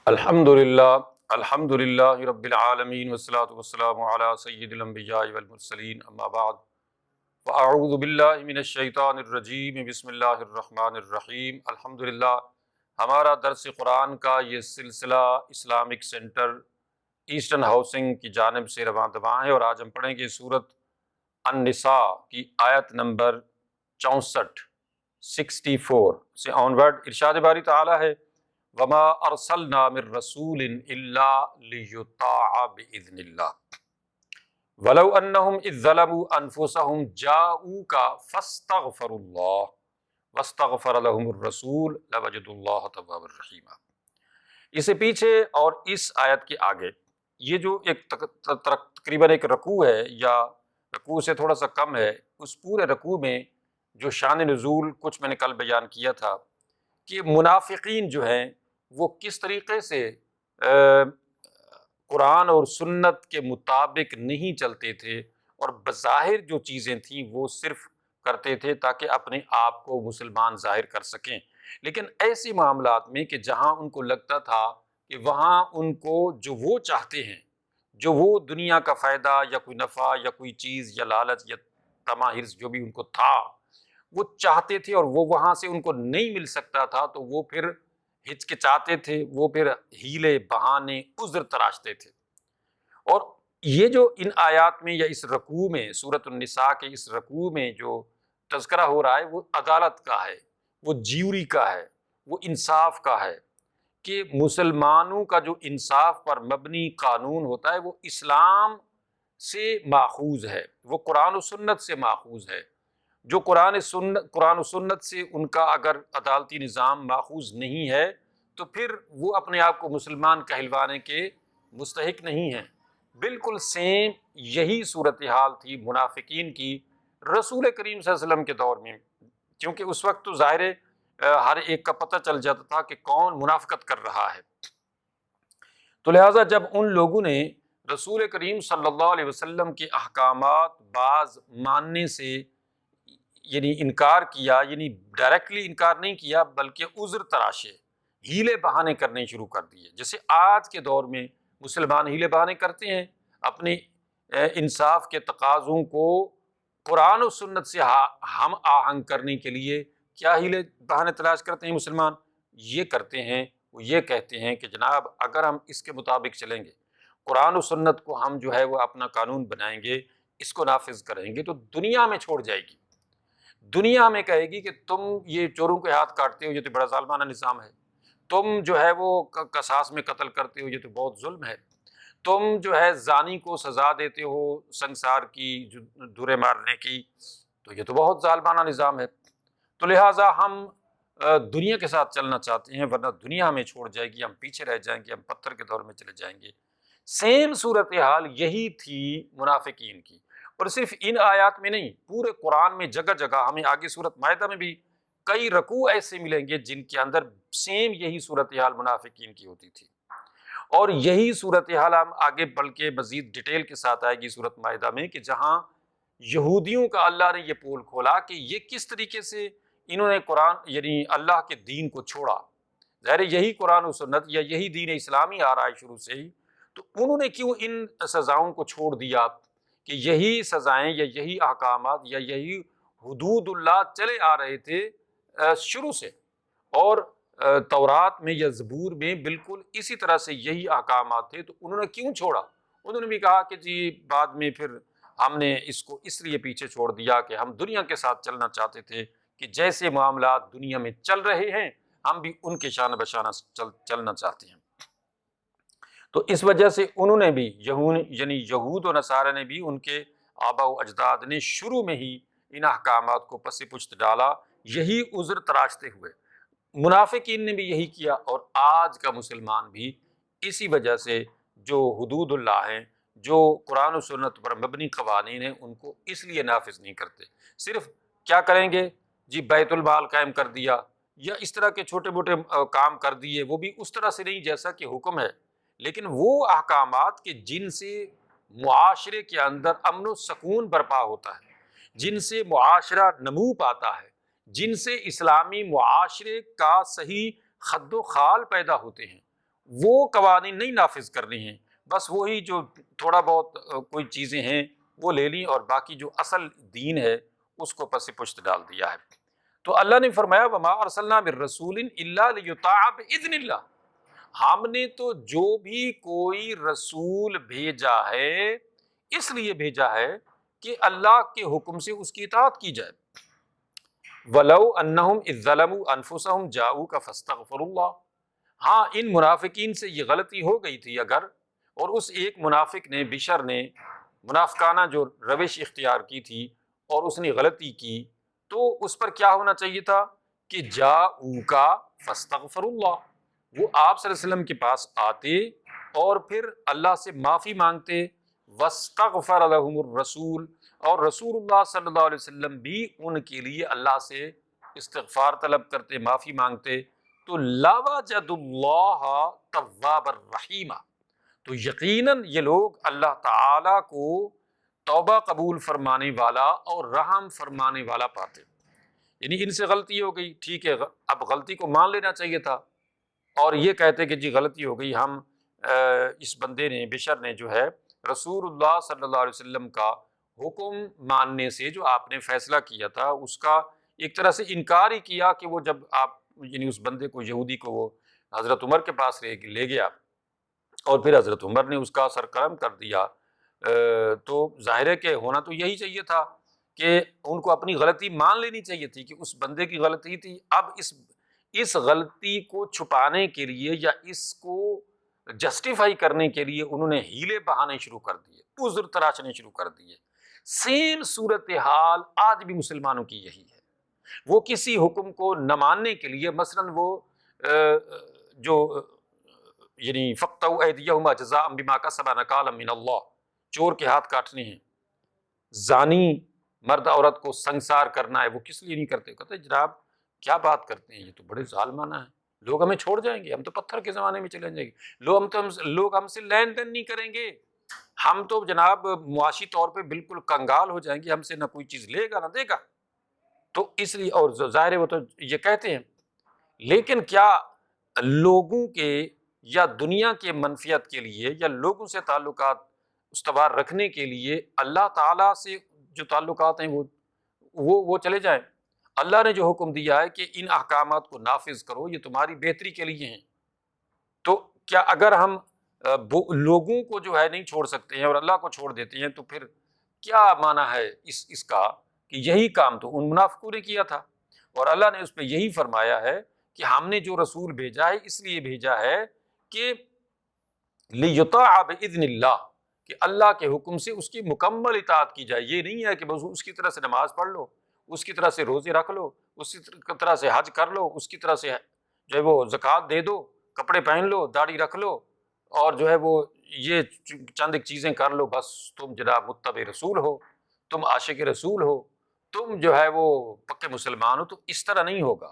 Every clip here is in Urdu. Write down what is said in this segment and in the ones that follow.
الحمد للہ رب العالمین والصلاة والسلام علی سید الانبیاء والمرسلین اما بعد فاعوذ باللہ من الشیطان الرجیم بسم اللہ الرحمن الرحیم۔ الحمدللہ ہمارا درس قرآن کا یہ سلسلہ اسلامک سینٹر ایسٹرن ہاؤسنگ کی جانب سے رواں دواں ہے، اور آج ہم پڑھیں گے سورۃ النساء کی آیت نمبر 64 سے آنورڈ۔ ارشاد باری تعالیٰ ہے وما ارسلنا من رسول الا لیطاع باذن اللہ ولو انہم اذ ظلموا انفسہم جاؤوک فاستغفروا اللہ واستغفر لهم الرسول لوجدوا اللہ توابا رحیما۔ اس سے پیچھے اور اس آیت کے آگے یہ جو ایک تقریباً ایک رکوع ہے، یا رکوع سے تھوڑا سا کم ہے، اس پورے رکوع میں جو شان نزول کچھ میں نے کل بیان کیا تھا کہ منافقین جو ہیں وہ کس طریقے سے قرآن اور سنت کے مطابق نہیں چلتے تھے، اور بظاہر جو چیزیں تھیں وہ صرف کرتے تھے تاکہ اپنے آپ کو مسلمان ظاہر کر سکیں، لیکن ایسی معاملات میں کہ جہاں ان کو لگتا تھا کہ وہاں ان کو جو وہ چاہتے ہیں، جو وہ دنیا کا فائدہ یا کوئی نفع یا کوئی چیز یا لالچ یا طمع حرص جو بھی ان کو تھا وہ چاہتے تھے، اور وہ وہاں سے ان کو نہیں مل سکتا تھا تو وہ پھر ہچکچاتے تھے، وہ پھر ہیلے بہانے عذر تراشتے تھے۔ اور یہ جو ان آیات میں یا اس رکوع میں، سورۃ النساء کے اس رکوع میں جو تذکرہ ہو رہا ہے وہ عدالت کا ہے، وہ جیوری کا ہے، وہ انصاف کا ہے، کہ مسلمانوں کا جو انصاف پر مبنی قانون ہوتا ہے وہ اسلام سے ماخوذ ہے، وہ قرآن و سنت سے ماخوذ ہے۔ جو قرآن و سنت سے ان کا اگر عدالتی نظام ماخوذ نہیں ہے تو پھر وہ اپنے آپ کو مسلمان کہلوانے کے مستحق نہیں ہیں۔ بالکل سیم یہی صورتحال تھی منافقین کی رسول کریم صلی اللہ علیہ وسلم کے دور میں، کیونکہ اس وقت تو ظاہر ہر ایک کا پتہ چل جاتا تھا کہ کون منافقت کر رہا ہے۔ تو لہٰذا جب ان لوگوں نے رسول کریم صلی اللہ علیہ وسلم کے احکامات بعض ماننے سے یعنی انکار کیا، یعنی ڈائریکٹلی انکار نہیں کیا بلکہ عذر تراشے، ہیلے بہانے کرنے شروع کر دیے، جیسے آج کے دور میں مسلمان ہیلے بہانے کرتے ہیں اپنے انصاف کے تقاضوں کو قرآن و سنت سے ہم آہنگ کرنے کے لیے کیا ہیلے بہانے تلاش کرتے ہیں مسلمان؟ یہ کرتے ہیں، وہ یہ کہتے ہیں کہ جناب اگر ہم اس کے مطابق چلیں گے، قرآن و سنت کو ہم جو ہے وہ اپنا قانون بنائیں گے، اس کو نافذ کریں گے تو دنیا میں چھوڑ جائے گی، دنیا میں کہے گی کہ تم یہ چوروں کے ہاتھ کاٹتے ہو، یہ تو بڑا ظالمانہ نظام ہے، تم جو ہے وہ قصاص میں قتل کرتے ہو، یہ تو بہت ظلم ہے، تم جو ہے زانی کو سزا دیتے ہو سنسار کی، دورے مارنے کی، تو یہ تو بہت ظالمانہ نظام ہے۔ تو لہٰذا ہم دنیا کے ساتھ چلنا چاہتے ہیں، ورنہ دنیا ہمیں چھوڑ جائے گی، ہم پیچھے رہ جائیں گے، ہم پتھر کے دور میں چلے جائیں گے۔ سیم صورتحال یہی تھی منافقین کی، اور صرف ان آیات میں نہیں، پورے قرآن میں جگہ جگہ ہمیں آگے سورۃ مائدہ میں بھی کئی رکوع ایسے ملیں گے جن کے اندر سیم یہی صورتحال منافقین کی ہوتی تھی، اور یہی صورتحال ہم آگے بلکہ مزید ڈیٹیل کے ساتھ آئے گی سورۃ مائدہ میں، کہ جہاں یہودیوں کا اللہ نے یہ پول کھولا کہ یہ کس طریقے سے انہوں نے قرآن یعنی اللہ کے دین کو چھوڑا۔ ظاہر یہی قرآن و سنت یا یہی دین اسلامی آ رہا ہے شروع سے ہی، تو انہوں نے کیوں ان سزاؤں کو چھوڑ دیا کہ یہی سزائیں یا یہی احکامات یا یہی حدود اللہ چلے آ رہے تھے شروع سے، اور تورات میں یا زبور میں بالکل اسی طرح سے یہی احکامات تھے، تو انہوں نے کیوں چھوڑا؟ انہوں نے بھی کہا کہ جی بعد میں پھر ہم نے اس کو اس لیے پیچھے چھوڑ دیا کہ ہم دنیا کے ساتھ چلنا چاہتے تھے، کہ جیسے معاملات دنیا میں چل رہے ہیں ہم بھی ان کے شانہ بشانہ چلنا چاہتے ہیں۔ تو اس وجہ سے انہوں نے بھی یعنی یہود و نصارہ نے بھی، ان کے آباء و اجداد نے شروع میں ہی ان احکامات کو پس پشت ڈالا، یہی عذر تراشتے ہوئے۔ منافقین نے بھی یہی کیا، اور آج کا مسلمان بھی اسی وجہ سے جو حدود اللہ ہیں، جو قرآن و سنت پر مبنی قوانین ہیں، ان کو اس لیے نافذ نہیں کرتے۔ صرف کیا کریں گے؟ جی بیت المال قائم کر دیا، یا اس طرح کے چھوٹے موٹے کام کر دیے، وہ بھی اس طرح سے نہیں جیسا کہ حکم ہے، لیکن وہ احکامات کہ جن سے معاشرے کے اندر امن و سکون برپا ہوتا ہے، جن سے معاشرہ نمو پاتا ہے، جن سے اسلامی معاشرے کا صحیح خد و خال پیدا ہوتے ہیں، وہ قوانین نہیں نافذ کرنے ہیں، بس وہی جو تھوڑا بہت کوئی چیزیں ہیں وہ لے لیں اور باقی جو اصل دین ہے اس کو پس پشت ڈال دیا ہے۔ تو اللہ نے فرمایا وما ارسلنا من رسول الا لیطاع باذن اللہ، ہم نے تو جو بھی کوئی رسول بھیجا ہے اس لیے بھیجا ہے کہ اللہ کے حکم سے اس کی اطاعت کی جائے۔ وَلَوْ أَنَّهُمْ إِذ ظَّلَمُوا أَنفُسَهُمْ جَاءُوكَ فَاسْتَغْفَرُوا اللَّهَ، ہاں ان منافقین سے یہ غلطی ہو گئی تھی اگر، اور اس ایک منافق نے بشر نے منافقانہ جو روش اختیار کی تھی اور اس نے غلطی کی، تو اس پر کیا ہونا چاہیے تھا کہ جاءوکا فاستغفر اللہ، وہ آپ صلی اللہ علیہ وسلم کے پاس آتے اور پھر اللہ سے معافی مانگتے، واستغفر لهم الرسول، اور رسول اللہ صلی اللہ علیہ وسلم بھی ان کے لیے اللہ سے استغفار طلب کرتے، معافی مانگتے، تو لوجد اللہ تواب الرحیم، تو یقیناً یہ لوگ اللہ تعالی کو توبہ قبول فرمانے والا اور رحم فرمانے والا پاتے۔ یعنی ان سے غلطی ہو گئی، ٹھیک ہے، اب غلطی کو مان لینا چاہیے تھا اور یہ کہتے کہ جی غلطی ہو گئی، ہم اس بندے نے بشر نے جو ہے رسول اللہ صلی اللہ علیہ وسلم کا حکم ماننے سے جو آپ نے فیصلہ کیا تھا اس کا ایک طرح سے انکار ہی کیا، کہ وہ جب آپ یعنی اس بندے کو یہودی کو وہ حضرت عمر کے پاس لے گیا اور پھر حضرت عمر نے اس کا سرقلم کر دیا، تو ظاہر ہے کہ ہونا تو یہی چاہیے تھا کہ ان کو اپنی غلطی مان لینی چاہیے تھی کہ اس بندے کی غلطی تھی۔ اب اس غلطی کو چھپانے کے لیے یا اس کو جسٹیفائی کرنے کے لیے انہوں نے ہیلے بہانے شروع کر دیے، عذر تراشنے شروع کر دیے۔ سیم صورتحال آج بھی مسلمانوں کی یہی ہے، وہ کسی حکم کو نہ ماننے کے لیے، مثلاً وہ جو یعنی فَقْطَعُوا أَيْدِيَهُمْ جَزَاءً بِمَا كَسَبَا نَكَالًا مِّنَ اللَّهِ، چور کے ہاتھ کاٹنے ہیں، زانی مرد عورت کو سنگسار کرنا ہے، وہ کس لیے نہیں کرتے؟ کہتے جناب کیا بات کرتے ہیں، یہ تو بڑے ظالمانہ ہیں، لوگ ہمیں چھوڑ جائیں گے، ہم تو پتھر کے زمانے میں چلے جائیں گے، لوگ ہم سے لین دین نہیں کریں گے، ہم تو جناب معاشی طور پہ بالکل کنگال ہو جائیں گے، ہم سے نہ کوئی چیز لے گا نہ دے گا۔ تو اس لیے، اور ظاہر ہے وہ تو یہ کہتے ہیں، لیکن کیا لوگوں کے یا دنیا کے منفیت کے لیے یا لوگوں سے تعلقات استوار رکھنے کے لیے اللہ تعالیٰ سے جو تعلقات ہیں وہ چلے جائیں؟ اللہ نے جو حکم دیا ہے کہ ان احکامات کو نافذ کرو، یہ تمہاری بہتری کے لیے ہیں، تو کیا اگر ہم لوگوں کو جو ہے نہیں چھوڑ سکتے ہیں اور اللہ کو چھوڑ دیتے ہیں، تو پھر کیا معنی ہے اس کا کہ یہی کام تو ان منافقوں نے کیا تھا، اور اللہ نے اس پہ یہی فرمایا ہے کہ ہم نے جو رسول بھیجا ہے اس لیے بھیجا ہے کہ لیطاع باذن اللہ، کہ اللہ کے حکم سے اس کی مکمل اطاعت کی جائے۔ یہ نہیں ہے کہ بس اس کی طرح سے نماز پڑھ لو، اس کی طرح سے روزے رکھ لو، اس کی طرح سے حج کر لو، اس کی طرح سے جو ہے وہ زکوٰۃ دے دو، کپڑے پہن لو، داڑھی رکھ لو، اور جو ہے وہ یہ چند ایک چیزیں کر لو، بس تم جناب متبع رسول ہو، تم عاشق رسول ہو، تم جو ہے وہ پکے مسلمان ہو۔ تو اس طرح نہیں ہوگا۔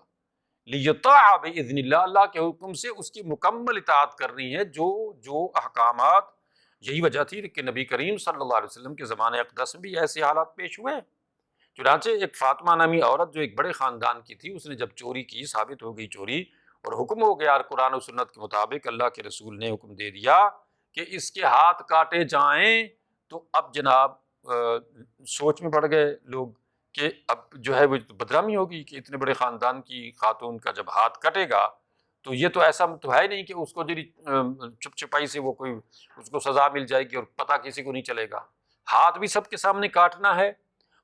لیطاع باذن اللہ، اللہ کے حکم سے اس کی مکمل اطاعت کرنی ہے، جو احکامات۔ یہی وجہ تھی کہ نبی کریم صلی اللہ علیہ وسلم کے زمانے اقدس میں بھی ایسے حالات پیش ہوئے ہیں۔ چنانچہ ایک فاطمہ نامی عورت جو ایک بڑے خاندان کی تھی، اس نے جب چوری کی، ثابت ہو گئی چوری، اور حکم ہو گیا قرآن و سنت کے مطابق، اللہ کے رسول نے حکم دے دیا کہ اس کے ہاتھ کاٹے جائیں، تو اب جناب سوچ میں پڑ گئے لوگ کہ اب جو ہے وہ بدنامی ہوگی کہ اتنے بڑے خاندان کی خاتون کا جب ہاتھ کٹے گا، تو یہ تو ایسا تو ہے نہیں کہ اس کو چپ چپائی سے وہ کوئی اس کو سزا مل جائے گی اور پتہ کسی کو نہیں چلے گا۔ ہاتھ بھی سب کے سامنے کاٹنا ہے،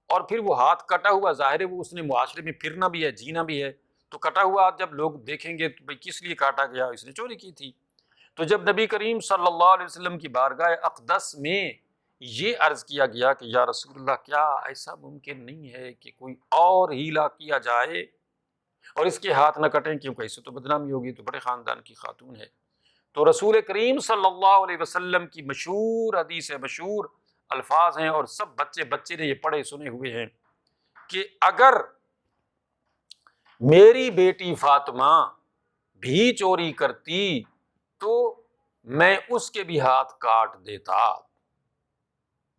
اور پھر وہ ہاتھ کٹا ہوا، ظاہر ہے وہ اس نے معاشرے میں پھرنا بھی ہے، جینا بھی ہے، تو کٹا ہوا جب لوگ دیکھیں گے تو بھئی کس لیے کاٹا گیا، اس نے چوری کی تھی۔ تو جب نبی کریم صلی اللہ علیہ وسلم کی بارگاہ اقدس میں یہ عرض کیا گیا کہ یا رسول اللہ، کیا ایسا ممکن نہیں ہے کہ کوئی اور ہیلا کیا جائے اور اس کے ہاتھ نہ کٹیں، کیونکہ اسے تو بدنامی ہوگی، تو بڑے خاندان کی خاتون ہے۔ تو رسول کریم صلی اللہ علیہ وسلم کی مشہور حدیث ہے، مشہور الفاظ ہیں، اور سب بچے نے یہ پڑھے سنے ہوئے ہیں کہ اگر میری بیٹی فاطمہ بھی چوری کرتی تو میں اس کے بھی ہاتھ کاٹ دیتا،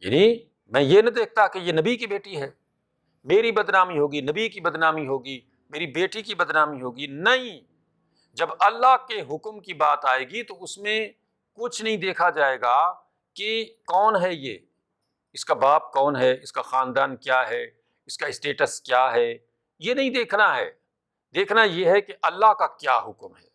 یعنی میں یہ نہ دیکھتا کہ یہ نبی کی بیٹی ہے، میری بدنامی ہوگی، نبی کی بدنامی ہوگی، میری بیٹی کی بدنامی ہوگی، نہیں، جب اللہ کے حکم کی بات آئے گی تو اس میں کچھ نہیں دیکھا جائے گا کہ کون ہے یہ، اس کا باپ کون ہے، اس کا خاندان کیا ہے، اس کا اسٹیٹس کیا ہے، یہ نہیں دیکھنا ہے۔ دیکھنا یہ ہے کہ اللہ کا کیا حکم ہے،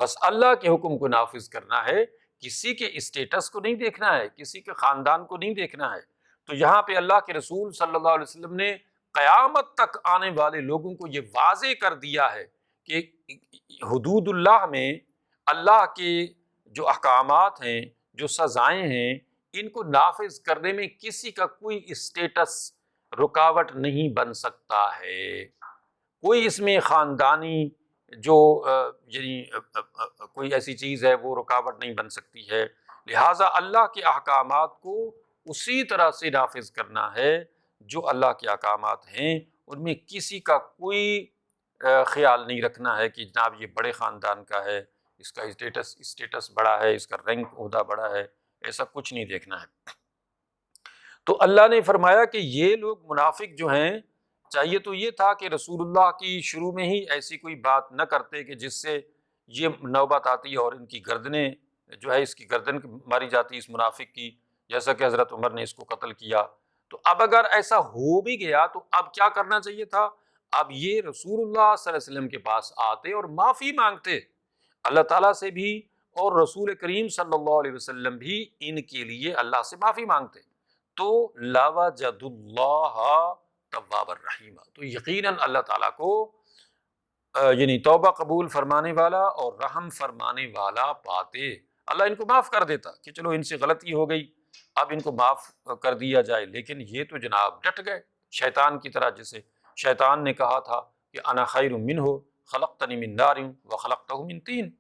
بس اللہ کے حکم کو نافذ کرنا ہے، کسی کے اسٹیٹس کو نہیں دیکھنا ہے، کسی کے خاندان کو نہیں دیکھنا ہے۔ تو یہاں پہ اللہ کے رسول صلی اللہ علیہ وسلم نے قیامت تک آنے والے لوگوں کو یہ واضح کر دیا ہے کہ حدود اللہ میں اللہ کے جو احکامات ہیں، جو سزائیں ہیں، ان کو نافذ کرنے میں کسی کا کوئی اسٹیٹس رکاوٹ نہیں بن سکتا ہے، کوئی اس میں خاندانی جو یعنی کوئی ایسی چیز ہے وہ رکاوٹ نہیں بن سکتی ہے۔ لہٰذا اللہ کے احکامات کو اسی طرح سے نافذ کرنا ہے جو اللہ کے احکامات ہیں، ان میں کسی کا کوئی خیال نہیں رکھنا ہے کہ جناب یہ بڑے خاندان کا ہے، اس کا اسٹیٹس بڑا ہے، اس کا رینک عہدہ بڑا ہے، ایسا کچھ نہیں دیکھنا ہے۔ تو اللہ نے فرمایا کہ یہ لوگ منافق جو ہیں، چاہیے تو یہ تھا کہ رسول اللہ کی شروع میں ہی ایسی کوئی بات نہ کرتے کہ جس سے یہ نوبت آتی اور ان کی گردنیں جو ہے، اس کی گردن ماری جاتی اس منافق کی، جیسا کہ حضرت عمر نے اس کو قتل کیا۔ تو اب اگر ایسا ہو بھی گیا تو اب کیا کرنا چاہیے تھا؟ اب یہ رسول اللہ صلی اللہ علیہ وسلم کے پاس آتے اور معافی مانگتے اللہ تعالیٰ سے بھی، اور رسول کریم صلی اللہ علیہ وسلم بھی ان کے لیے اللہ سے معافی مانگتے، تو لَوَجَدُ اللَّهَ تواب الرحیم، تو یقیناً اللہ تعالیٰ کو یعنی توبہ قبول فرمانے والا اور رحم فرمانے والا پاتے۔ اللہ ان کو معاف کر دیتا کہ چلو ان سے غلطی ہو گئی، اب ان کو معاف کر دیا جائے، لیکن یہ تو جناب ڈٹ گئے شیطان کی طرح، جسے شیطان نے کہا تھا کہ انا خیر منہ خلقتنی من نار وخلقتہ من طین،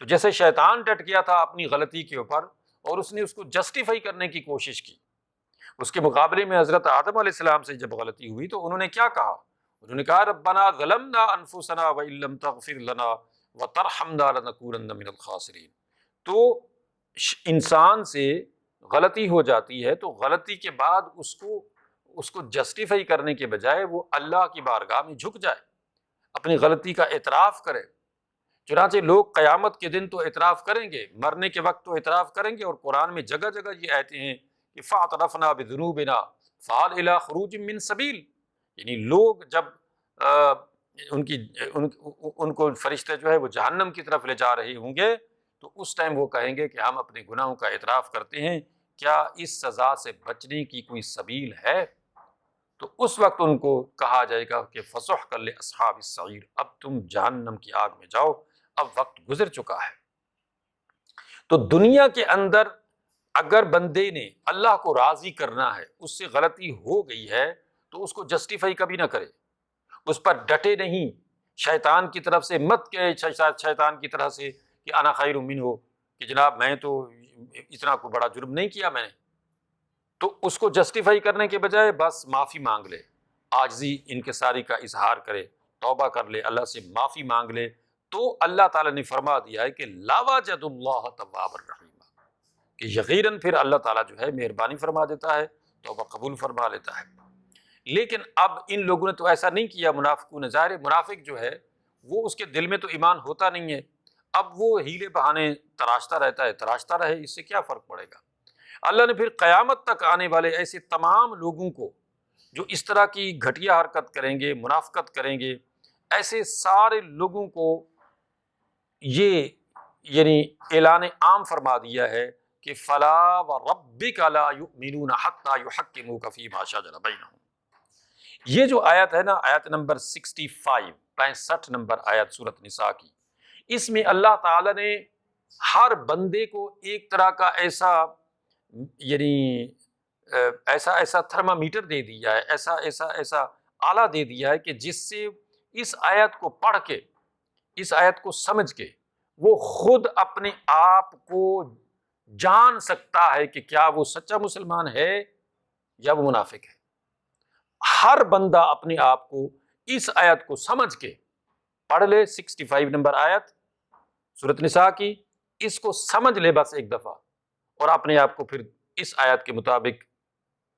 تو جیسے شیطان ڈٹ گیا تھا اپنی غلطی کے اوپر اور اس نے اس کو جسٹیفائی کرنے کی کوشش کی، اس کے مقابلے میں حضرت آدم علیہ السلام سے جب غلطی ہوئی تو انہوں نے کیا کہا؟ انہوں نے کہا ربنا ظلمنا انفسنا وان لم تغفر لنا وترحمنا لنکونن من الخاسرین۔ تو انسان سے غلطی ہو جاتی ہے تو غلطی کے بعد اس کو جسٹیفائی کرنے کے بجائے وہ اللہ کی بارگاہ میں جھک جائے، اپنی غلطی کا اعتراف کرے۔ چنانچہ لوگ قیامت کے دن تو اعتراف کریں گے، مرنے کے وقت تو اعتراف کریں گے، اور قرآن میں جگہ جگہ یہ آیتیں ہیں کہ فَاعْتَرَفْنَا بِذُنُوبِنَا فَهَلْ إِلَىٰ خُرُوجٍ مِّن سَبِيلٍ، یعنی لوگ جب ان کو فرشتے جو ہے وہ جہنم کی طرف لے جا رہے ہوں گے تو اس ٹائم وہ کہیں گے کہ ہم اپنے گناہوں کا اعتراف کرتے ہیں، کیا اس سزا سے بچنے کی کوئی سبیل ہے؟ تو اس وقت ان کو کہا جائے گا کہ فَسُحْقًا لِأَصْحَابِ السَّعِيرِ، اب تم جہنم کی آگ میں جاؤ، اب وقت گزر چکا ہے۔ تو دنیا کے اندر اگر بندے نے اللہ کو راضی کرنا ہے، اس سے غلطی ہو گئی ہے تو اس کو جسٹیفائی کبھی نہ کرے، اس پر ڈٹے نہیں، شیطان کی طرف سے مت کہے، شیطان کی طرح سے کہ انا خیر منہ، کہ جناب میں تو اتنا کو بڑا جرم نہیں کیا میں نے، تو اس کو جسٹیفائی کرنے کے بجائے بس معافی مانگ لے، عاجزی انکساری کا اظہار کرے، توبہ کر لے، اللہ سے معافی مانگ لے، تو اللہ تعالیٰ نے فرما دیا ہے کہ لَوَجَدُ اللَّهَ تواب الرحیم، کہ یقیناً پھر اللہ تعالیٰ جو ہے مہربانی فرما دیتا ہے، توبہ قبول فرما لیتا ہے۔ لیکن اب ان لوگوں نے تو ایسا نہیں کیا، منافقوں نے، ظاہر منافق جو ہے وہ اس کے دل میں تو ایمان ہوتا نہیں ہے، اب وہ ہیلے بہانے تراشتا رہتا ہے، تراشتا رہے، اس سے کیا فرق پڑے گا؟ اللہ نے پھر قیامت تک آنے والے ایسے تمام لوگوں کو جو اس طرح کی گھٹیا حرکت کریں گے، منافقت کریں گے، ایسے سارے لوگوں کو یہ یعنی اعلان عام فرما دیا ہے کہ فلا وربک لا یؤمنون حتی یحکموک فیما شجر بینہم۔ یہ جو آیت ہے نا، آیت نمبر 65 نمبر آیت سورۃ نساء کی، اس میں اللہ تعالی نے ہر بندے کو ایک طرح کا ایسا یعنی ایسا تھرمامیٹر دے دیا ہے، ایسا آلہ دے دیا ہے کہ جس سے اس آیت کو پڑھ کے، اس آیت کو سمجھ کے وہ خود اپنے آپ کو جان سکتا ہے کہ کیا وہ سچا مسلمان ہے یا وہ منافق ہے۔ ہر بندہ اپنے آپ کو اس آیت کو سمجھ کے پڑھ لے، 65 نمبر آیت سورۃ نساء کی، اس کو سمجھ لے بس ایک دفعہ، اور اپنے آپ کو پھر اس آیت کے مطابق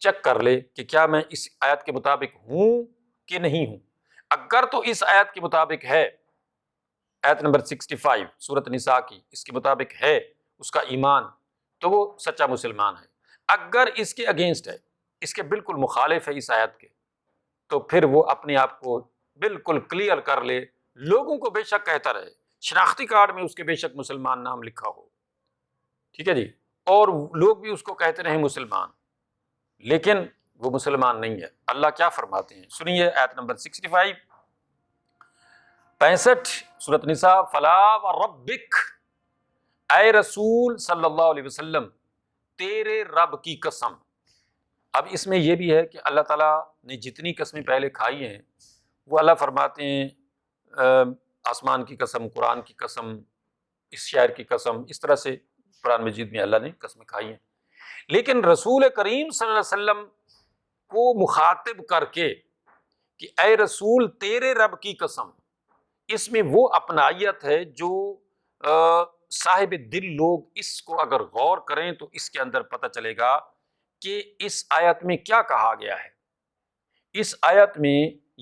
چیک کر لے کہ کیا میں اس آیت کے مطابق ہوں کہ نہیں ہوں۔ اگر تو اس آیت کے مطابق ہے، آیت نمبر 65 سورۃ نساء کی، اس کے مطابق ہے اس کا ایمان، تو وہ سچا مسلمان ہے۔ اگر اس کے اگینسٹ ہے، اس کے بالکل مخالف ہے اس آیت کے، تو پھر وہ اپنے آپ کو بالکل کلیئر کر لے، لوگوں کو بے شک کہتا رہے، شناختی کارڈ میں اس کے بے شک مسلمان نام لکھا ہو، ٹھیک ہے جی، اور لوگ بھی اس کو کہتے رہیں مسلمان، لیکن وہ مسلمان نہیں ہے۔ اللہ کیا فرماتے ہیں، سنیے آیت نمبر 65 65 سورۃ نساء، فلا وربک، اے رسول صلی اللہ علیہ وسلم تیرے رب کی قسم۔ اب اس میں یہ بھی ہے کہ اللہ تعالیٰ نے جتنی قسمیں پہلے کھائی ہیں وہ اللہ فرماتے ہیں آسمان کی قسم، قرآن کی قسم، اس شعر کی قسم، اس طرح سے قرآن مجید میں اللہ نے قسمیں کھائی ہیں، لیکن رسول کریم صلی اللہ علیہ وسلم کو مخاطب کر کے کہ اے رسول تیرے رب کی قسم، اس میں وہ اپنائیت ہے جو صاحب دل لوگ اس کو اگر غور کریں تو اس کے اندر پتہ چلے گا کہ اس آیت میں کیا کہا گیا ہے۔ اس آیت میں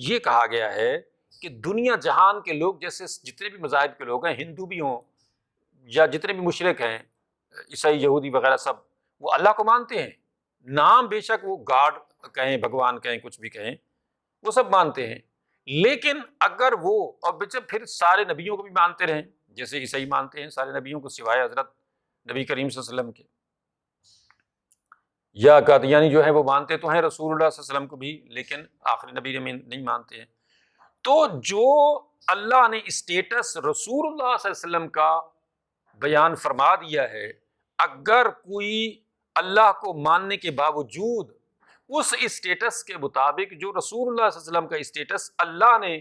یہ کہا گیا ہے کہ دنیا جہان کے لوگ، جیسے جتنے بھی مذاہب کے لوگ ہیں، ہندو بھی ہوں یا جتنے بھی مشرک ہیں، عیسائی، یہودی وغیرہ، سب وہ اللہ کو مانتے ہیں، نام بے شک وہ گاڈ کہیں، بھگوان کہیں، کچھ بھی کہیں، وہ سب مانتے ہیں، لیکن اگر وہ اور پھر سارے نبیوں کو بھی مانتے رہیں، جیسے عیسائی مانتے ہیں سارے نبیوں کو سوائے حضرت نبی کریم صلی اللہ علیہ وسلم کے، یا قادیانی جو ہے وہ مانتے تو ہیں رسول اللہ صلی اللہ علیہ وسلم کو بھی، لیکن آخری نبی میں نہیں مانتے ہیں۔ تو جو اللہ نے اسٹیٹس رسول اللہ صلی اللہ علیہ وسلم کا بیان فرما دیا ہے، اگر کوئی اللہ کو ماننے کے باوجود اس اسٹیٹس کے مطابق جو رسول اللہ صلی اللہ علیہ وسلم کا اسٹیٹس اللہ نے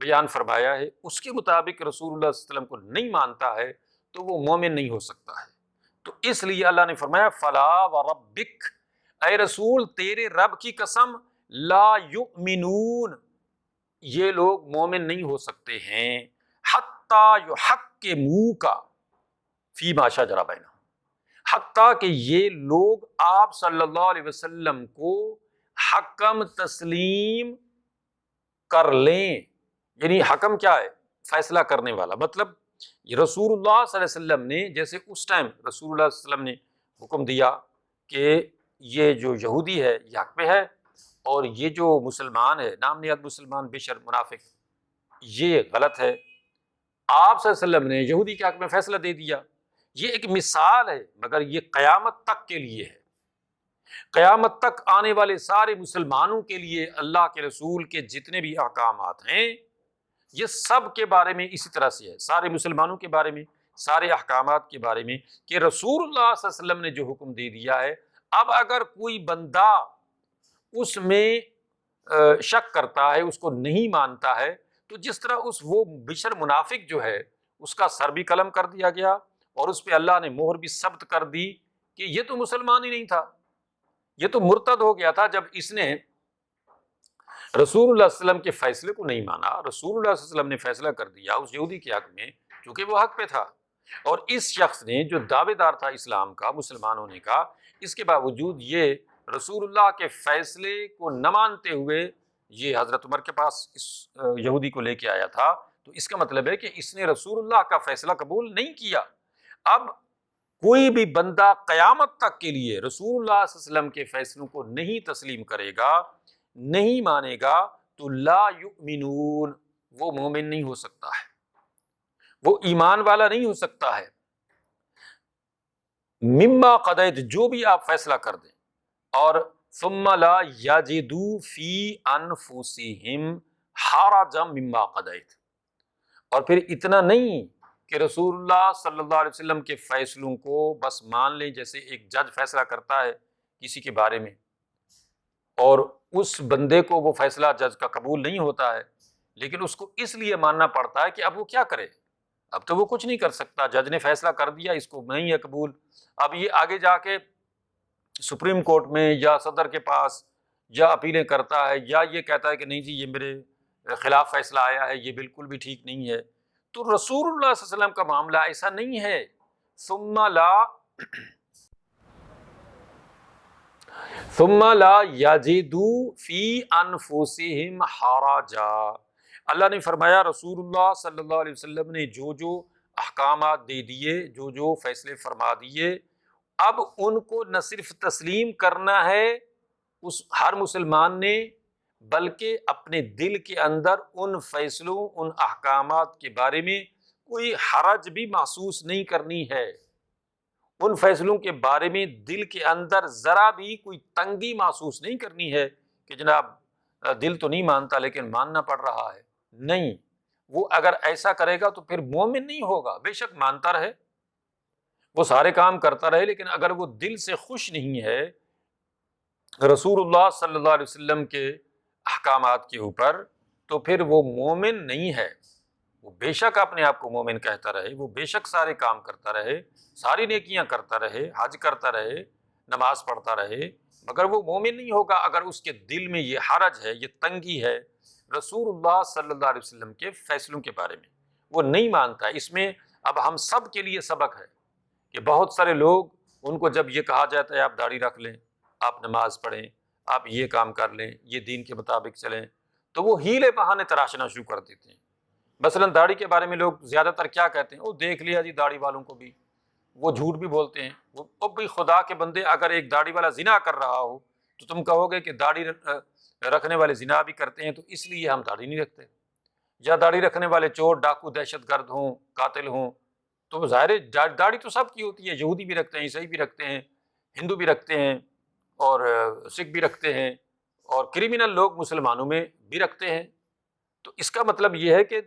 بیان فرمایا ہے اس کے مطابق رسول اللہ صلی اللہ علیہ وسلم کو نہیں مانتا ہے تو وہ مومن نہیں ہو سکتا ہے۔ تو اس لیے اللہ نے فرمایا فلا وربک، اے رسول تیرے رب کی قسم، لا یؤمنون، یہ لوگ مومن نہیں ہو سکتے ہیں، حتی یحکموک فیما شجر بینہم، حتیٰ کہ یہ لوگ آپ صلی اللہ علیہ وسلم کو حکم تسلیم کر لیں، یعنی حکم کیا ہے، فیصلہ کرنے والا، مطلب رسول اللہ صلی اللہ علیہ وسلم نے جیسے اس ٹائم رسول اللہ صلی اللہ علیہ وسلم نے حکم دیا کہ یہ جو یہودی ہے یہ حق پہ ہے، اور یہ جو مسلمان ہے نام نہاد مسلمان بشر منافق یہ غلط ہے، آپ صلی اللہ علیہ وسلم نے یہودی کے حق میں فیصلہ دے دیا۔ یہ ایک مثال ہے، مگر یہ قیامت تک کے لیے ہے، قیامت تک آنے والے سارے مسلمانوں کے لیے اللہ کے رسول کے جتنے بھی احکامات ہیں یہ سب کے بارے میں اسی طرح سے ہے، سارے مسلمانوں کے بارے میں، سارے احکامات کے بارے میں، کہ رسول اللہ صلی اللہ علیہ وسلم نے جو حکم دے دیا ہے، اب اگر کوئی بندہ اس میں شک کرتا ہے، اس کو نہیں مانتا ہے، تو جس طرح وہ بشر منافق جو ہے اس کا سر بھی قلم کر دیا گیا اور اس پہ اللہ نے مہر بھی ثبت کر دی کہ یہ تو مسلمان ہی نہیں تھا، یہ تو مرتد ہو گیا تھا جب اس نے رسول اللہ صلی اللہ علیہ وسلم کے فیصلے کو نہیں مانا۔ رسول اللہ صلی اللہ علیہ وسلم نے فیصلہ کر دیا اس یہودی کے حق میں کیونکہ وہ حق پہ تھا، اور اس شخص نے جو دعوے دار تھا اسلام کا، مسلمان ہونے کا، اس کے باوجود یہ رسول اللہ کے فیصلے کو نہ مانتے ہوئے یہ حضرت عمر کے پاس اس یہودی کو لے کے آیا تھا، تو اس کا مطلب ہے کہ اس نے رسول اللہ کا فیصلہ قبول نہیں کیا۔ اب کوئی بھی بندہ قیامت تک کے لیے رسول اللہ صلی اللہ علیہ وسلم کے فیصلوں کو نہیں تسلیم کرے گا، نہیں مانے گا، تو لا یؤمنون، وہ مومن نہیں ہو سکتا ہے، وہ ایمان والا نہیں ہو سکتا ہے۔ مما قضیت، جو بھی آپ فیصلہ کر دیں، اور ثم لا یجدوا فی انفسہم حرجا مما قضیت، اور پھر اتنا نہیں کہ رسول اللہ صلی اللہ علیہ وسلم کے فیصلوں کو بس مان لیں، جیسے ایک جج فیصلہ کرتا ہے کسی کے بارے میں اور اس بندے کو وہ فیصلہ جج کا قبول نہیں ہوتا ہے، لیکن اس کو اس لیے ماننا پڑتا ہے کہ اب وہ کیا کرے، اب تو وہ کچھ نہیں کر سکتا، جج نے فیصلہ کر دیا، اس کو نہیں ہے قبول، اب یہ آگے جا کے سپریم کورٹ میں یا صدر کے پاس یا اپیلیں کرتا ہے، یا یہ کہتا ہے کہ نہیں جی یہ میرے خلاف فیصلہ آیا ہے، یہ بالکل بھی ٹھیک نہیں ہے۔ تو رسول اللہ صلی اللہ علیہ وسلم کا معاملہ ایسا نہیں ہے، ثم لا یجدوا فی انفسہم حرجا، اللہ نے فرمایا رسول اللہ صلی اللہ علیہ وسلم نے جو جو احکامات دے دیے، جو جو فیصلے فرما دیے، اب ان کو نہ صرف تسلیم کرنا ہے اس ہر مسلمان نے، بلکہ اپنے دل کے اندر ان فیصلوں، ان احکامات کے بارے میں کوئی حرج بھی محسوس نہیں کرنی ہے، ان فیصلوں کے بارے میں دل کے اندر ذرا بھی کوئی تنگی محسوس نہیں کرنی ہے کہ جناب دل تو نہیں مانتا لیکن ماننا پڑ رہا ہے، نہیں، وہ اگر ایسا کرے گا تو پھر مومن نہیں ہوگا، بے شک مانتا رہے، وہ سارے کام کرتا رہے، لیکن اگر وہ دل سے خوش نہیں ہے رسول اللہ صلی اللہ علیہ وسلم کے احکامات کے اوپر، تو پھر وہ مومن نہیں ہے۔ وہ بے شک اپنے آپ کو مومن کہتا رہے، وہ بے شک سارے کام کرتا رہے، ساری نیکیاں کرتا رہے، حج کرتا رہے، نماز پڑھتا رہے، مگر وہ مومن نہیں ہوگا اگر اس کے دل میں یہ حرج ہے، یہ تنگی ہے رسول اللہ صلی اللہ علیہ وسلم کے فیصلوں کے بارے میں، وہ نہیں مانتا۔ اس میں اب ہم سب کے لیے سبق ہے کہ بہت سارے لوگ، ان کو جب یہ کہا جاتا ہے آپ داڑھی رکھ لیں، آپ نماز پڑھیں، آپ یہ کام کر لیں، یہ دین کے مطابق چلیں، تو وہ ہیلے بہانے تراشنا شروع کر دیتے ہیں۔ مثلاً داڑھی کے بارے میں لوگ زیادہ تر کیا کہتے ہیں، وہ دیکھ لیا جی داڑھی والوں کو بھی، وہ جھوٹ بھی بولتے ہیں، وہ بھی خدا کے بندے، اگر ایک داڑھی والا زنا کر رہا ہو تو تم کہو گے کہ داڑھی رکھنے والے زنا بھی کرتے ہیں تو اس لیے ہم داڑھی نہیں رکھتے، یا داڑھی رکھنے والے چور، ڈاکو، دہشت گرد ہوں، قاتل ہوں، تو ظاہر ہے داڑھی تو سب کی ہوتی ہے، یہودی بھی رکھتے ہیں، عیسائی بھی رکھتے ہیں، ہندو بھی رکھتے ہیں، اور سکھ بھی رکھتے ہیں، اور کرمنل لوگ مسلمانوں میں بھی رکھتے ہیں۔ تو اس کا مطلب یہ ہے کہ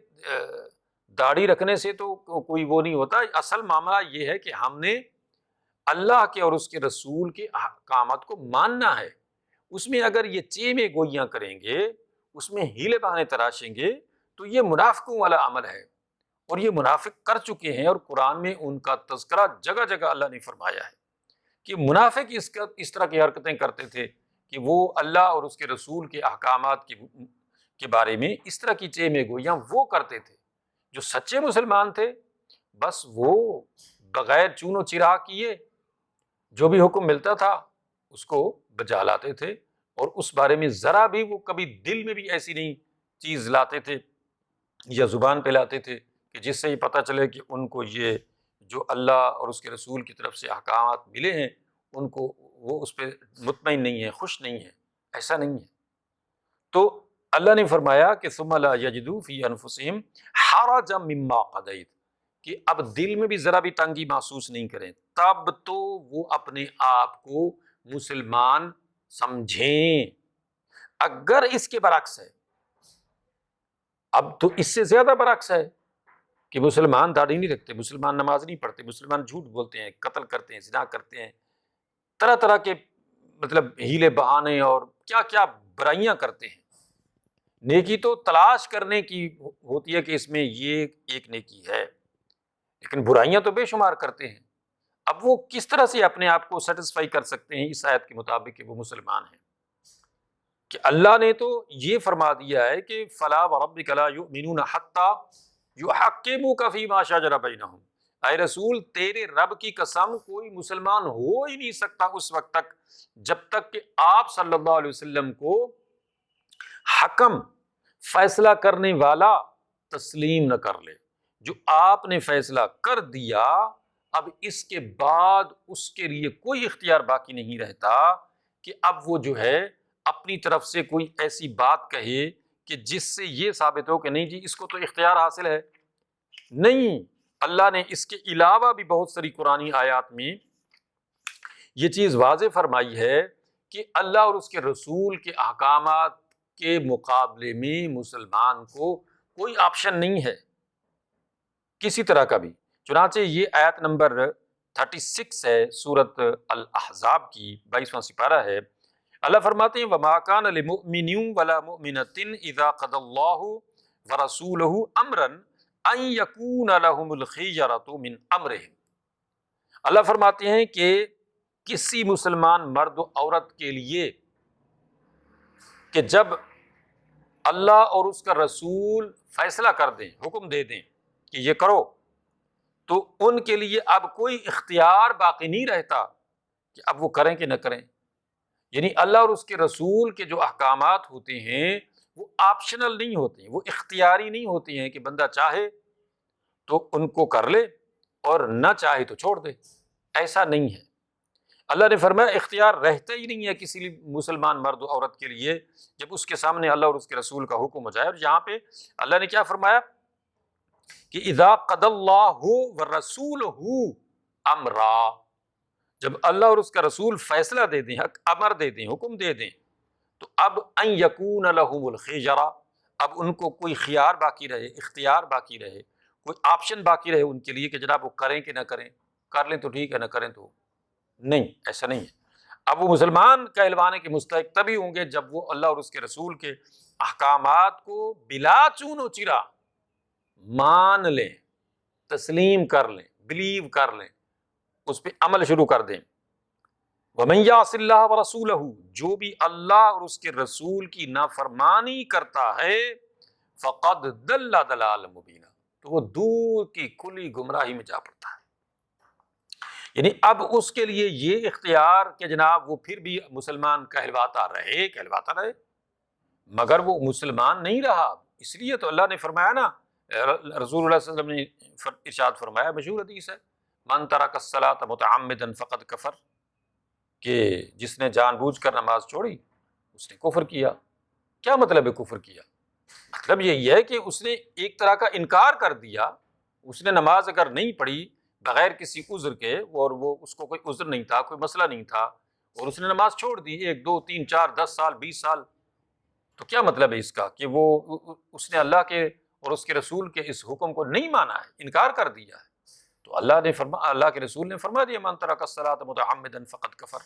داڑھی رکھنے سے تو کوئی وہ نہیں ہوتا، اصل معاملہ یہ ہے کہ ہم نے اللہ کے اور اس کے رسول کے احکامات کو ماننا ہے۔ اس میں اگر یہ چیمے گوئیاں کریں گے، اس میں ہیلے بہانے تراشیں گے، تو یہ منافقوں والا عمل ہے، اور یہ منافق کر چکے ہیں، اور قرآن میں ان کا تذکرہ جگہ جگہ اللہ نے فرمایا ہے کہ منافق اس طرح کی حرکتیں کرتے تھے کہ وہ اللہ اور اس کے رسول کے احکامات کے بارے میں اس طرح کی چیمے گوئیاں وہ کرتے تھے۔ جو سچے مسلمان تھے بس وہ بغیر چون و چرا کیے جو بھی حکم ملتا تھا اس کو بجا لاتے تھے، اور اس بارے میں ذرا بھی وہ کبھی دل میں بھی ایسی نہیں چیز لاتے تھے یا زبان پہ لاتے تھے کہ جس سے یہ پتہ چلے کہ ان کو یہ جو اللہ اور اس کے رسول کی طرف سے احکامات ملے ہیں ان کو وہ اس پہ مطمئن نہیں ہے، خوش نہیں ہے، ایسا نہیں ہے۔ تو اللہ نے فرمایا کہ ثم لا یجدوا فی انفسہم حرجا مما قضیت، کہ اب دل میں بھی ذرا بھی تنگی محسوس نہیں کریں، تب تو وہ اپنے آپ کو مسلمان سمجھیں۔ اگر اس کے برعکس ہے، اب تو اس سے زیادہ برعکس ہے کہ مسلمان داڑھی نہیں رکھتے، مسلمان نماز نہیں پڑھتے، مسلمان جھوٹ بولتے ہیں، قتل کرتے ہیں، زنا کرتے ہیں، طرح طرح کے مطلب ہیلے بہانے اور کیا کیا برائیاں کرتے ہیں۔ نیکی تو تلاش کرنے کی ہوتی ہے کہ اس میں یہ ایک نیکی ہے، لیکن برائیاں تو بے شمار کرتے ہیں۔ اب وہ کس طرح سے اپنے آپ کو سیٹسفائی کر سکتے ہیں اس آیت کے مطابق کہ وہ مسلمان ہیں؟ کہ اللہ نے تو یہ فرما دیا ہے کہ فلا وربک لا یؤمنون حتی یحکموک فیما شجر بینہم، اے رسول تیرے رب کی قسم کوئی مسلمان ہو ہی نہیں سکتا اس وقت تک جب تک کہ آپ صلی اللہ علیہ وسلم کو حکم، فیصلہ کرنے والا تسلیم نہ کر لے۔ جو آپ نے فیصلہ کر دیا، اب اس کے بعد اس کے لیے کوئی اختیار باقی نہیں رہتا کہ اب وہ جو ہے اپنی طرف سے کوئی ایسی بات کہے کہ جس سے یہ ثابت ہو کہ نہیں جی اس کو تو اختیار حاصل ہے۔ نہیں، اللہ نے اس کے علاوہ بھی بہت ساری قرآنی آیات میں یہ چیز واضح فرمائی ہے کہ اللہ اور اس کے رسول کے احکامات کے مقابلے میں مسلمان کو کوئی آپشن نہیں ہے کسی طرح کا بھی۔ چنانچہ یہ آیت نمبر 36 ہے سورۃ الاحزاب کی 22واں سپارہ ہے۔ اللہ فرماتے ہیں وَمَا كَانَ لِمُؤْمِنٍ وَلَا مُؤْمِنَةٍ إِذَا قَضَى اللَّهُ وَرَسُولُهُ أَمْرًا أَن يَكُونَ لَهُمُ الْخِيَرَةُ مِنْ أَمْرِهِمْ۔ اللہ فرماتے ہیں کہ کسی مسلمان مرد و عورت کے لیے کہ جب اللہ اور اس کا رسول فیصلہ کر دیں، حکم دے دیں کہ یہ کرو، تو ان کے لیے اب کوئی اختیار باقی نہیں رہتا کہ اب وہ کریں کہ نہ کریں۔ یعنی اللہ اور اس کے رسول کے جو احکامات ہوتے ہیں وہ آپشنل نہیں ہوتی ہیں، وہ اختیاری نہیں ہوتی ہیں کہ بندہ چاہے تو ان کو کر لے اور نہ چاہے تو چھوڑ دے، ایسا نہیں ہے۔ اللہ نے فرمایا اختیار رہتا ہی نہیں ہے کسی مسلمان مرد و عورت کے لیے جب اس کے سامنے اللہ اور اس کے رسول کا حکم ہو جائے۔ اور یہاں پہ اللہ نے کیا فرمایا کہ اذا قضى اللہ ورسولہ امرا، جب اللہ اور اس کا رسول فیصلہ دے دیں، امر دے دیں، حکم دے دیں، تو اب ان یکون لہم الخیرہ، اب ان کو کوئی خیار باقی رہے، اختیار باقی رہے، کوئی آپشن باقی رہے ان کے لیے کہ جناب وہ کریں کہ نہ کریں، کر لیں تو ٹھیک ہے، نہ کریں تو نہیں، ایسا نہیں ہے۔ اب وہ مسلمان کہلوانے کے مستحق تبھی ہوں گے جب وہ اللہ اور اس کے رسول کے احکامات کو بلا چون و چرا مان لیں، تسلیم کر لیں، بلیو کر لیں، اس پہ عمل شروع کر دیں۔ وَمَن يَعْصِ اللَّهَ وَرَسُولَهُ، جو بھی اللہ اور اس کے رسول کی نافرمانی کرتا ہے فَقَدْ ضَلَّ ضَلَالًا مُبِينًا، تو وہ دور کی کھلی گمراہی میں جا پڑتا ہے۔ یعنی اب اس کے لیے یہ اختیار کہ جناب وہ پھر بھی مسلمان کہلواتا رہے مگر وہ مسلمان نہیں رہا۔ اس لیے تو اللہ نے فرمایا نا، رسول اللہ صلی اللہ علیہ وسلم نے ارشاد فرمایا، مشہور حدیث ہے، من ترک الصلاۃ متعمدا فقد کفر، کہ جس نے جان بوجھ کر نماز چھوڑی اس نے کفر کیا۔ کیا مطلب ہے کفر کیا؟ مطلب یہی ہے کہ اس نے ایک طرح کا انکار کر دیا، اس نے نماز اگر نہیں پڑھی بغیر کسی عذر کے، اور وہ اس کو کوئی عذر نہیں تھا، کوئی مسئلہ نہیں تھا، اور اس نے نماز چھوڑ دی 1 2 3 4 10 سال 20 سال، تو کیا مطلب ہے اس کا کہ وہ اس نے اللہ کے اور اس کے رسول کے اس حکم کو نہیں مانا ہے، انکار کر دیا ہے۔ تو اللہ کے رسول نے فرما دیا من ترک الصلاۃ متعمدا فقد کفر،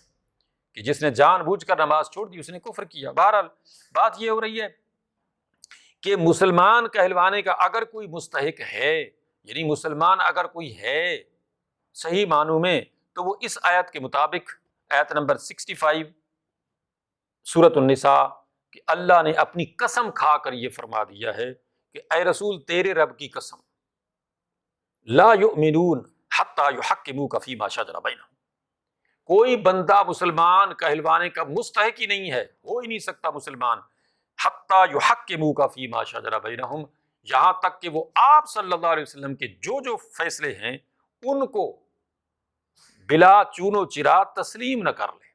کہ جس نے جان بوجھ کر نماز چھوڑ دی اس نے کفر کیا۔ بہرحال بات یہ ہو رہی ہے کہ مسلمان کہلوانے کا اگر کوئی مستحق ہے، یعنی مسلمان اگر کوئی ہے صحیح معنوں میں، تو وہ اس آیت کے مطابق، آیت نمبر 65 سورۃ النساء، کہ اللہ نے اپنی قسم کھا کر یہ فرما دیا ہے کہ اے رسول تیرے رب کی قسم، لا یؤمنون حتی یحکموک فیما شجر بینہم، کوئی بندہ مسلمان کہلوانے کا مستحق ہی نہیں ہے، ہو ہی نہیں سکتا مسلمان، حتی یحکموک فیما شجر بینہم، یہاں تک کہ وہ آپ صلی اللہ علیہ وسلم کے جو جو فیصلے ہیں ان کو بلا چون و چرا تسلیم نہ کر لیں۔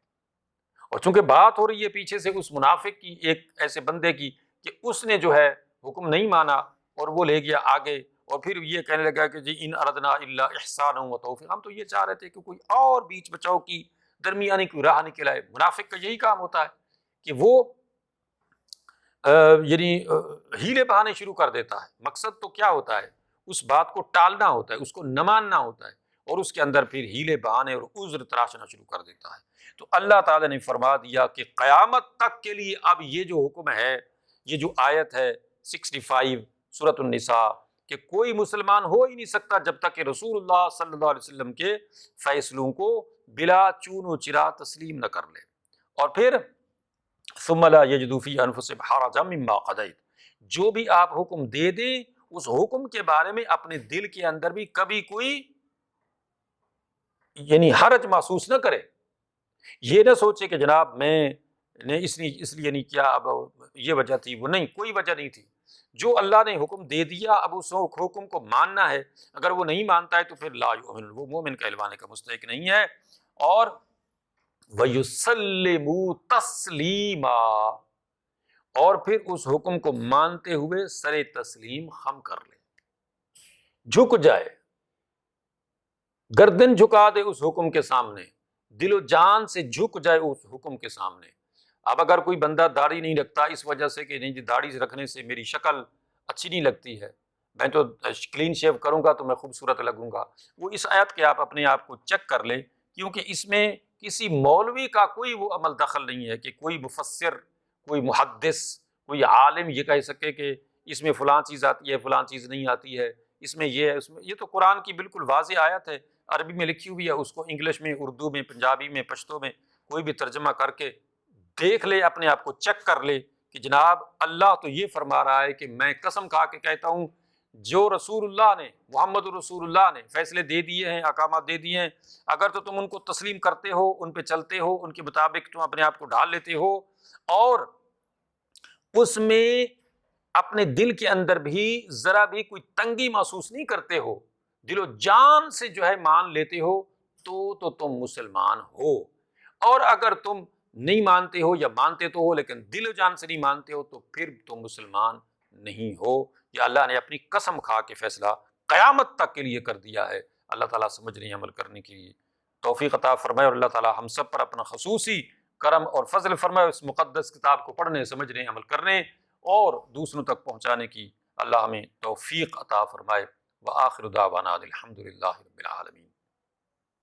اور چونکہ بات ہو رہی ہے پیچھے سے اس منافق کی، ایک ایسے بندے کی کہ اس نے جو ہے حکم نہیں مانا اور وہ لے گیا آگے، اور پھر یہ کہنے لگا کہ جی ان اردنا الا احسانا و توفیق، ہم تو یہ چاہ رہے تھے کہ کوئی اور بیچ بچاؤ کی درمیانی کوئی راہ نکلائے۔ منافق کا یہی کام ہوتا ہے کہ وہ یعنی ہیلے بہانے شروع کر دیتا ہے۔ مقصد تو کیا ہوتا ہے؟ اس بات کو ٹالنا ہوتا ہے، اس کو نہ ماننا ہوتا ہے، اور اس کے اندر پھر ہیلے بہانے اور عذر تراشنا شروع کر دیتا ہے۔ تو اللہ تعالیٰ نے فرما دیا کہ قیامت تک کے لیے اب یہ جو حکم ہے، یہ جو آیت ہے 65 سورۃ النساء، کہ کوئی مسلمان ہو ہی نہیں سکتا جب تک کہ رسول اللہ صلی اللہ علیہ وسلم کے فیصلوں کو بلا چون و چرا تسلیم نہ کر لے۔ اور پھر ثم لا یجدوا فی انفسہم حرجا مما قضیت، جو بھی آپ حکم دے دیں اس حکم کے بارے میں اپنے دل کے اندر بھی کبھی کوئی یعنی حرج محسوس نہ کرے، یہ نہ سوچے کہ جناب میں نے اس لیے نہیں کیا، اب یہ وجہ تھی، وہ نہیں، کوئی وجہ نہیں تھی۔ جو اللہ نے حکم دے دیا اب اس حکم کو ماننا ہے، اگر وہ نہیں مانتا ہے تو پھر لا یؤمن، وہ مومن کہلوانے کا مستحق نہیں ہے۔ اور وَيُسَلِّمُوا تَسْلِيمًا، اور پھر اس حکم کو مانتے ہوئے سر تسلیم خم کر لے، جھک جائے، گردن جھکا دے اس حکم کے سامنے، دل و جان سے جھک جائے اس حکم کے سامنے۔ اب اگر کوئی بندہ داڑھی نہیں رکھتا اس وجہ سے کہ نہیں جی داڑھی رکھنے سے میری شکل اچھی نہیں لگتی ہے، میں تو کلین شیو کروں گا تو میں خوبصورت لگوں گا، وہ اس آیت کے آپ اپنے آپ کو چیک کر لیں، کیونکہ اس میں کسی مولوی کا کوئی وہ عمل دخل نہیں ہے کہ کوئی مفسر، کوئی محدث، کوئی عالم یہ کہہ سکے کہ اس میں فلاں چیز آتی ہے فلاں چیز نہیں آتی ہے، اس میں یہ ہے اس میں، یہ تو قرآن کی بالکل واضح آیت ہے، عربی میں لکھی ہوئی ہے، اس کو انگلش میں، اردو میں، پنجابی میں، پشتو میں کوئی بھی ترجمہ کر کے دیکھ لے، اپنے آپ کو چیک کر لے کہ جناب اللہ تو یہ فرما رہا ہے کہ میں قسم کھا کے کہتا ہوں جو رسول اللہ نے، محمد رسول اللہ نے فیصلے دے دیے ہیں، احکامات دے دیے ہیں، اگر تو تم ان کو تسلیم کرتے ہو، ان پہ چلتے ہو، ان کے مطابق تم اپنے آپ کو ڈھال لیتے ہو، اور اس میں اپنے دل کے اندر بھی ذرا بھی کوئی تنگی محسوس نہیں کرتے ہو، دل و جان سے جو ہے مان لیتے ہو، تو تم مسلمان ہو۔ اور اگر تم نہیں مانتے ہو یا مانتے تو ہو لیکن دل و جان سے نہیں مانتے ہو تو پھر تم مسلمان نہیں ہو۔ یہ اللہ نے اپنی قسم کھا کے فیصلہ قیامت تک کے لیے کر دیا ہے۔ اللہ تعالیٰ سمجھنے عمل کرنے کے لیے توفیق عطا فرمائے، اور اللہ تعالیٰ ہم سب پر اپنا خصوصی کرم اور فضل فرمائے، اس مقدس کتاب کو پڑھنے، سمجھنے، عمل کرنے اور دوسروں تک پہنچانے کی اللہ ہمیں توفیق عطا فرمائے۔ وآخر دعوانا الحمد للہ رب العالمین۔